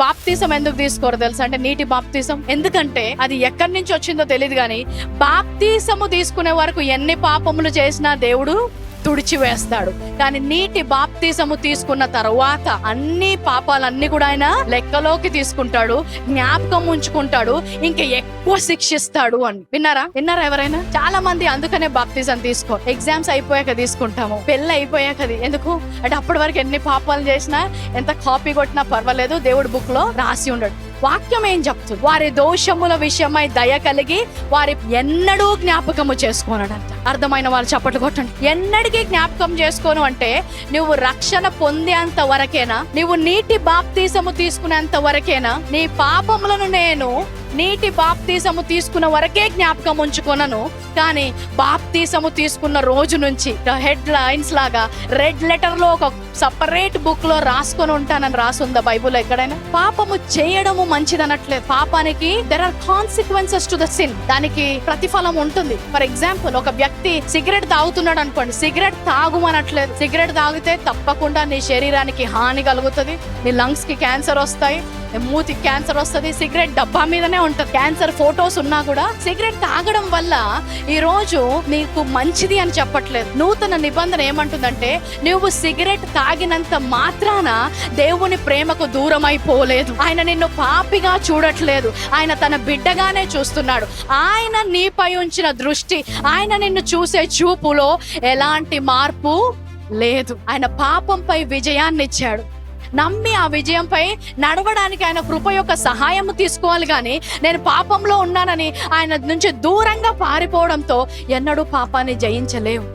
Baptism ఎందుకు తీసుకోరు తెలుసా? అంటే నీటి బాప్తీసం ఎందుకంటే అది ఎక్కడి నుంచి వచ్చిందో తెలియదు, కానీ బాప్తీసము తీసుకునే వరకు ఎన్ని పాపములు చేసినా దేవుడు తుడిచివేస్తాడు. కానీ నీటి బాప్తీసము తీసుకున్న తర్వాత అన్ని పాపాలన్నీ కూడా ఆయన లెక్కలోకి తీసుకుంటాడు, జ్ఞాపకం ఉంచుకుంటాడు, ఇంకా ఎక్కువ శిక్షిస్తాడు అని. విన్నారా ఎవరైనా? చాలా మంది అందుకనే బాప్తీసం తీసుకో. ఎగ్జామ్స్ అయిపోయాక తీసుకుంటాము, పెళ్ళి అయిపోయాక. ఎందుకు అంటే అప్పటి వరకు ఎన్ని పాపాలు చేసినా, ఎంత కాపీ కొట్టినా పర్వాలేదు, దేవుడు బుక్ లో రాసి ఉండడు. వాక్యం ఏం చెప్తుంది? వారి దోషముల విషయమై దయ కలిగి వారి ఎన్నడూ జ్ఞాపకము చేసుకోనడంట. అర్థమైన వాళ్ళు చప్పట్లు కొట్టండి. ఎన్నడికి జ్ఞాపకం చేసుకోను అంటే నువ్వు రక్షణ పొందేంత వరకేనా, నువ్వు నీటి బాప్తీసము తీసుకునేంత వరకేనా. నీ పాపములను నేను నీటి బాప్తీసము తీసుకున్న వరకే జ్ఞాపకం ఉంచుకొనను, కానీ బాప్తీసము తీసుకున్న రోజు నుంచి హెడ్ లైన్స్ లాగా రెడ్ లెటర్ లో ఒక సపరేట్ బుక్ లో రాసుకొని ఉంటానని రాసుందా బైబుల్ ఎక్కడైనా? పాపము చేయడము మంచిదనట్లేదు. పాపానికి there are consequences to the sin. దానికి ప్రతిఫలం ఉంటుంది. ఫర్ ఎగ్జాంపుల్, ఒక వ్యక్తి సిగరెట్ తాగుతున్నాడు అనుకోండి, సిగరెట్ తాగుమనట్లేదు. సిగరెట్ తాగితే తప్పకుండా నీ శరీరానికి హాని కలుగుతుంది, నీ లంగ్స్ కి క్యాన్సర్ వస్తాయి, మూతికి క్యాన్సర్ వస్తుంది. సిగరెట్ డబ్బా మీదనే ఉంటది, క్యాన్సర్ ఫోటోస్ ఉన్నా కూడా. సిగరెట్ తాగడం వల్ల ఈ రోజు నీకు మంచిది అని చెప్పట్లేదు. నూతన నిబంధన ఏమంటుందంటే నువ్వు సిగరెట్ తాగినంత మాత్రాన దేవుని ప్రేమకు దూరం అయిపోలేదు. ఆయన నిన్ను పాపిగా చూడట్లేదు, ఆయన తన బిడ్డగానే చూస్తున్నాడు. ఆయన నీపై ఉంచిన దృష్టి, ఆయన నిన్ను చూసే చూపులో ఎలాంటి మార్పు లేదు. ఆయన పాపంపై విజయాన్ని ఇచ్చాడు. నమ్మి ఆ విజయంపై నడవడానికి ఆయన కృప యొక్క సహాయం తీసుకోవాలి. కానీ నేను పాపంలో ఉన్నానని ఆయన నుంచి దూరంగా పారిపోవడంతో ఎన్నడూ పాపాన్ని జయించలేవు.